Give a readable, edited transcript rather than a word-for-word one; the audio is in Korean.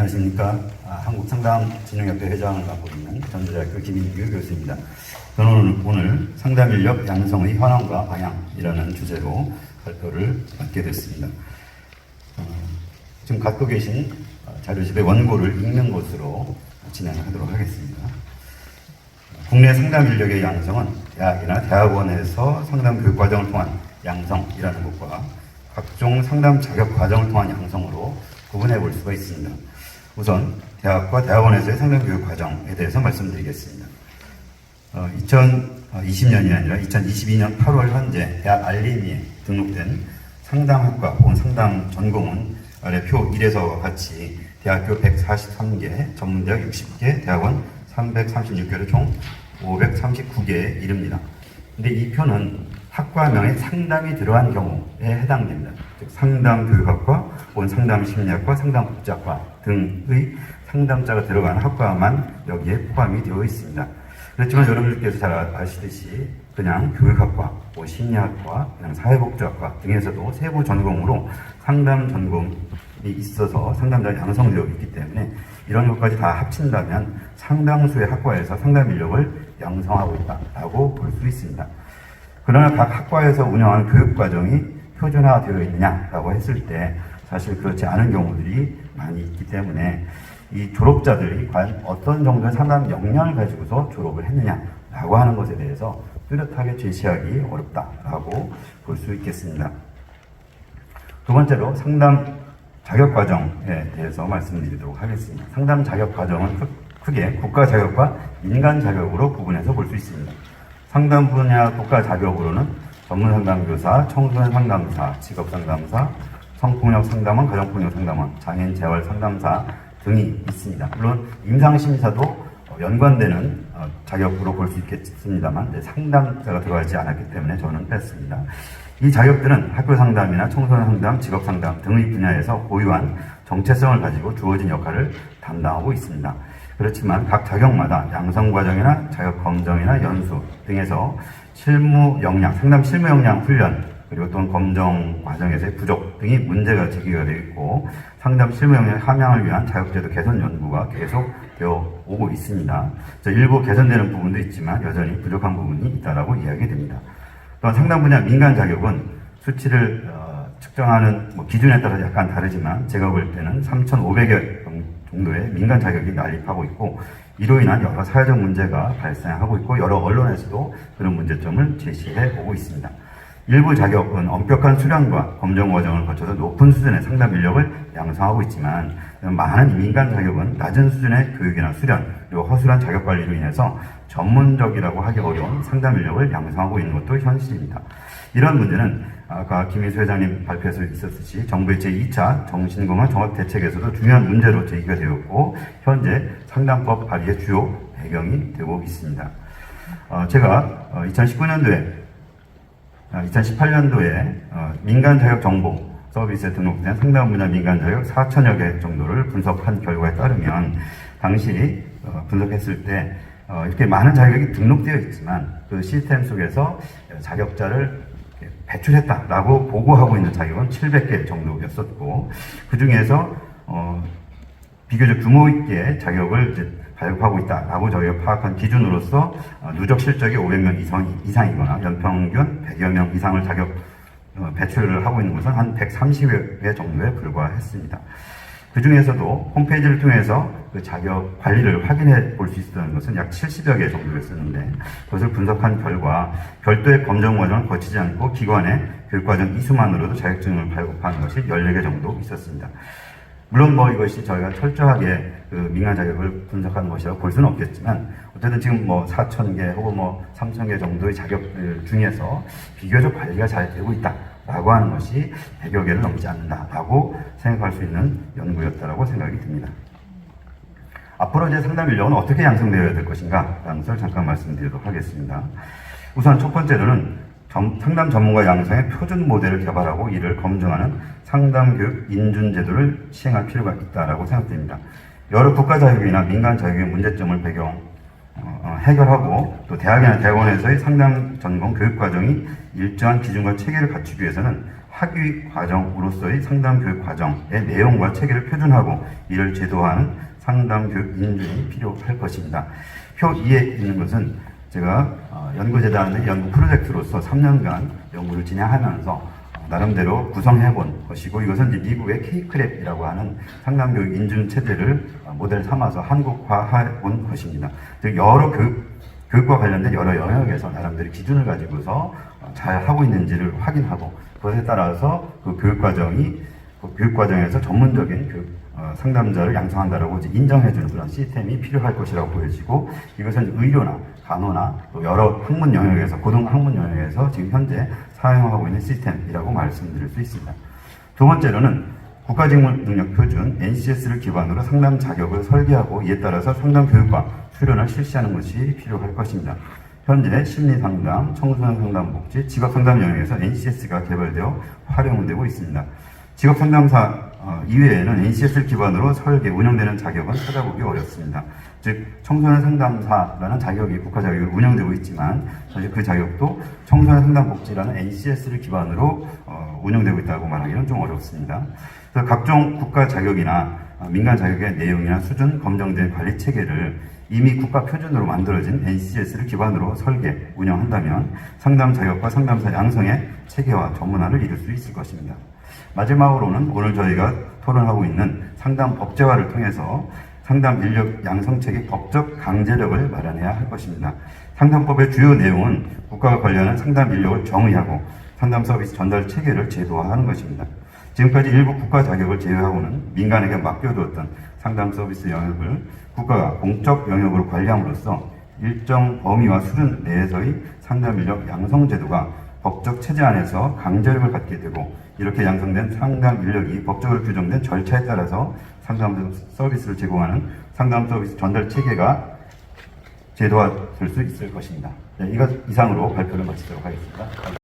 안녕하십니까. 한국상담진흥협회 회장을 맡고 있는 전주대학교 김인규 교수입니다. 저는 오늘 상담인력 양성의 현황과 방향이라는 주제로 발표를 맡게 됐습니다. 지금 갖고 계신 자료집의 원고를 읽는 것으로 진행하도록 하겠습니다. 국내 상담인력의 양성은 대학이나 대학원에서 상담 교육과정을 통한 양성이라는 것과 각종 상담 자격 과정을 통한 양성으로 구분해 볼 수가 있습니다. 우선 대학과 대학원에서의 상담 교육 과정에 대해서 말씀드리겠습니다. 2020년이 아니라 2022년 8월 현재 대학 알림이에 등록된 상담학과 혹은 상담 전공은 아래 표 1에서 같이 대학교 143개, 전문대학 60개, 대학원 336개로 총 539개에 이릅니다. 근데 이 표는 학과명에 상담이 들어간 경우에 해당됩니다. 즉 상담교육학과 혹은 상담심리학과, 상담복지학과 등의 상담자가 들어간 학과만 여기에 포함이 되어 있습니다. 그렇지만 여러분들께서 잘 아시듯이 그냥 교육학과, 심리학과, 그냥 사회복지학과 등에서도 세부 전공으로 상담 전공이 있어서 상담자가 양성되어 있기 때문에 이런 것까지 다 합친다면 상당수의 학과에서 상담 인력을 양성하고 있다고 볼 수 있습니다. 그러나 각 학과에서 운영하는 교육과정이 표준화되어 있느냐라고 했을 때 사실 그렇지 않은 경우들이 많이 있기 때문에 이 졸업자들이 과연 어떤 정도의 상담 역량을 가지고서 졸업을 했느냐라고 하는 것에 대해서 뚜렷하게 제시하기 어렵다라고 볼 수 있겠습니다. 두 번째로 상담 자격과정에 대해서 말씀드리도록 하겠습니다. 상담 자격과정은 크게 국가 자격과 민간 자격으로 구분해서 볼 수 있습니다. 상담 분야 국가 자격으로는 전문 상담교사, 청소년 상담사, 직업 상담사, 성폭력 상담원, 가정폭력 상담원, 장애인 재활 상담사 등이 있습니다. 물론 임상심사도 연관되는 자격으로 볼 수 있겠습니다만 상담자가 들어가지 않았기 때문에 저는 뺐습니다. 이 자격들은 학교 상담이나 청소년 상담, 직업 상담 등의 분야에서 고유한 정체성을 가지고 주어진 역할을 담당하고 있습니다. 그렇지만 각 자격마다 양성 과정이나 자격 검정이나 연수 등에서 실무 역량, 상담 실무 역량 훈련 그리고 또는 검정 과정에서의 부족 등이 문제가 제기가 되어 있고 상담 실무 역량 함양을 위한 자격제도 개선 연구가 계속 되어 오고 있습니다. 일부 개선되는 부분도 있지만 여전히 부족한 부분이 있다라고 이야기 됩니다. 또한 상담 분야 민간 자격은 수치를 측정하는 기준에 따라 약간 다르지만 제가 볼 때는 3,500여 정도의 민간 자격이 난립하고 있고 이로 인한 여러 사회적 문제가 발생하고 있고 여러 언론에서도 그런 문제점을 제시해 오고 있습니다. 일부 자격은 엄격한 수련과 검정 과정을 거쳐서 높은 수준의 상담 인력을 양성하고 있지만 많은 민간 자격은 낮은 수준의 교육이나 수련 그리고 허술한 자격 관리로 인해서 전문적이라고 하기 어려운 상담 인력을 양성하고 있는 것도 현실입니다. 이런 문제는 아까 김희수 회장님 발표에서 있었듯이 정부의 제2차 정신건강 종합대책에서도 중요한 문제로 제기가 되었고 현재 상담법 발의의 주요 배경이 되고 있습니다. 제가 2018년도에 민간 자격 정보 서비스에 등록된 상담 분야 민간 자격 4,000여 개 정도를 분석한 결과에 따르면 당시 분석했을 때 이렇게 많은 자격이 등록되어 있지만 그 시스템 속에서 자격자를 배출했다라고 보고하고 있는 자격은 700개 정도였었고 그 중에서 비교적 규모 있게 자격을 이제 발급하고 있다라고 저희가 파악한 기준으로서 누적 실적이 500명 이상이거나 연평균 100여 명 이상을 자격 배출을 하고 있는 것은 한 130여 개 정도에 불과했습니다. 그 중에서도 홈페이지를 통해서 그 자격 관리를 확인해 볼 수 있었던 것은 약 70여 개 정도였었는데 그것을 분석한 결과 별도의 검정 과정을 거치지 않고 기관의 교육과정 이수만으로도 자격증을 발급한 것이 14개 정도 있었습니다. 물론 이것이 저희가 철저하게 그 민간 자격을 분석하는 것이라고 볼 수는 없겠지만 어쨌든 지금 4,000개 혹은 3,000개 정도의 자격들 중에서 비교적 관리가 잘 되고 있다라고 하는 것이 100여 개를 넘지 않는다라고 생각할 수 있는 연구였다라고 생각이 듭니다. 앞으로 이제 상담 인력은 어떻게 양성되어야 될 것인가 라는 것을 잠깐 말씀드리도록 하겠습니다. 우선 첫 번째로는 상담 전문가 양성의 표준 모델을 개발하고 이를 검증하는 상담교육 인준제도를 시행할 필요가 있다고 생각됩니다. 여러 국가 자격이나 민간 자격의 문제점을 해결하고 또 대학이나 대학원에서의 상담 전공 교육 과정이 일정한 기준과 체계를 갖추기 위해서는 학위 과정으로서의 상담 교육 과정의 내용과 체계를 표준하고 이를 제도화하는 상담 교육 인준이 필요할 것입니다. 표 2에 있는 것은 제가 연구재단의 연구 프로젝트로서 3년간 연구를 진행하면서 나름대로 구성해 본 것이고, 이것은 이제 미국의 K크랩이라고 하는 상담교육 인준 체제를 모델 삼아서 한국화해 본 것입니다. 즉 여러 교육과 관련된 여러 영역에서 나름대로 기준을 가지고서 잘 하고 있는지를 확인하고, 그것에 따라서 그 교육과정에서 전문적인 상담자를 양성한다라고 이제 인정해주는 그런 시스템이 필요할 것이라고 보여지고, 이것은 의료나 간호나 또 여러 학문 영역에서, 고등 학문 영역에서 지금 현재 사용하고 있는 시스템이라고 말씀드릴 수 있습니다. 두 번째로는 국가직무능력표준 NCS를 기반으로 상담 자격을 설계하고 이에 따라서 상담 교육과 수련을 실시하는 것이 필요할 것입니다. 현재 심리상담, 청소년상담복지, 직업상담 영역에서 NCS가 개발되어 활용되고 있습니다. 직업상담사 이외에는 NCS를 기반으로 설계, 운영되는 자격은 찾아보기 어렵습니다. 즉 청소년 상담사라는 자격이 국가 자격이 운영되고 있지만 사실 그 자격도 청소년 상담복지라는 NCS를 기반으로 운영되고 있다고 말하기는 좀 어렵습니다. 그래서 각종 국가 자격이나 민간 자격의 내용이나 수준, 검증된 관리 체계를 이미 국가 표준으로 만들어진 NCS를 기반으로 설계, 운영한다면 상담 자격과 상담사 양성의 체계와 전문화를 이룰 수 있을 것입니다. 마지막으로는 오늘 저희가 토론하고 있는 상담 법제화를 통해서 상담 인력 양성체계 법적 강제력을 마련해야 할 것입니다. 상담법의 주요 내용은 국가가 관리하는 상담 인력을 정의하고 상담 서비스 전달 체계를 제도화하는 것입니다. 지금까지 일부 국가 자격을 제외하고는 민간에게 맡겨두었던 상담 서비스 영역을 국가가 공적 영역으로 관리함으로써 일정 범위와 수준 내에서의 상담 인력 양성 제도가 법적 체제 안에서 강제력을 갖게 되고, 이렇게 양성된 상담 인력이 법적으로 규정된 절차에 따라서 상담 서비스를 제공하는 상담 서비스 전달 체계가 제도화될 수 있을 것입니다. 네, 이것 이상으로 발표를 마치도록 하겠습니다.